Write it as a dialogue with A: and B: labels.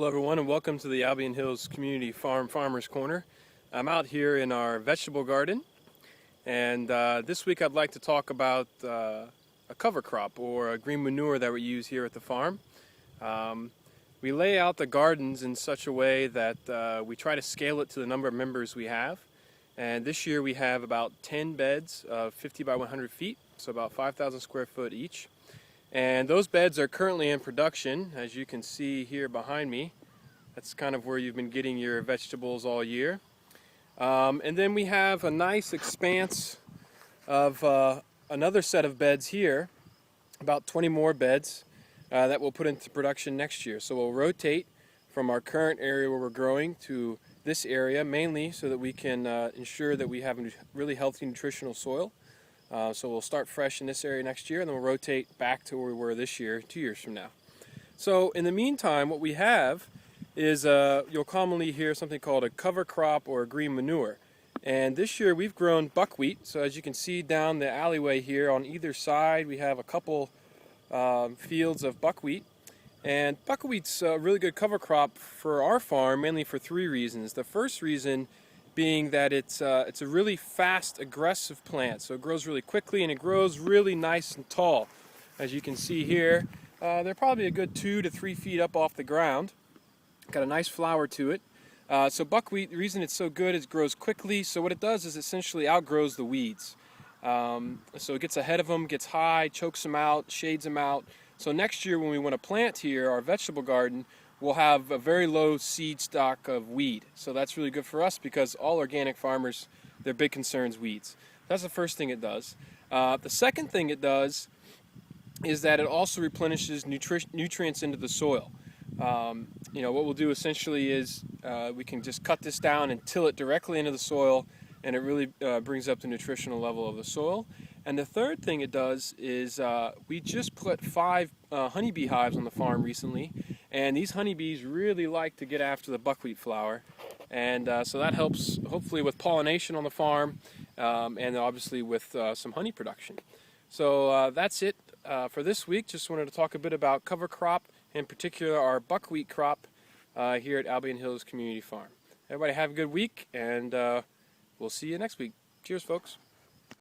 A: Hello everyone, and welcome to the Albion Hills Community Farm Farmers Corner. I'm out here in our vegetable garden, and this week I'd like to talk about a cover crop or a green manure that we use here at the farm. We lay out the gardens in such a way that we try to scale it to the number of members we have. And this year we have about 10 beds of 50 by 100 feet, so about 5,000 square foot each. And those beds are currently in production, as you can see here behind me. That's kind of where you've been getting your vegetables all year. And then we have a nice expanse of another set of beds here, about 20 more beds that we'll put into production next year. So we'll rotate from our current area where we're growing to this area, mainly so that we can ensure that we have a really healthy nutritional soil. So we'll start fresh in this area next year, and then we'll rotate back to where we were this year, 2 years from now. So in the meantime, what we have is you'll commonly hear something called a cover crop or a green manure. And this year we've grown buckwheat. So as you can see down the alleyway here, on either side we have a couple fields of buckwheat. And buckwheat's a really good cover crop for our farm, mainly for three reasons. The first reason being that it's a really fast, aggressive plant. So it grows really quickly and it grows really nice and tall. As you can see here, they're probably a good 2 to 3 feet up off the ground. Got a nice flower to it. So buckwheat, the reason it's so good is it grows quickly. So what it does is essentially outgrows the weeds. So it gets ahead of them, gets high, chokes them out, shades them out. So next year when we want to plant here our vegetable garden, we'll have a very low seed stock of weed. So that's really good for us because all organic farmers, their big concern is weeds. That's the first thing it does. The second thing it does is that it also replenishes nutrients into the soil. What we'll do essentially is we can just cut this down and till it directly into the soil, and it really brings up the nutritional level of the soil. And the third thing it does is we just put 5 honeybee hives on the farm recently, and these honeybees really like to get after the buckwheat flower, and so that helps hopefully with pollination on the farm, and obviously with some honey production. So that's it for this week. Just wanted to talk a bit about cover crop, in particular our buckwheat crop here at Albion Hills Community Farm. Everybody have a good week, and we'll see you next week. Cheers, folks.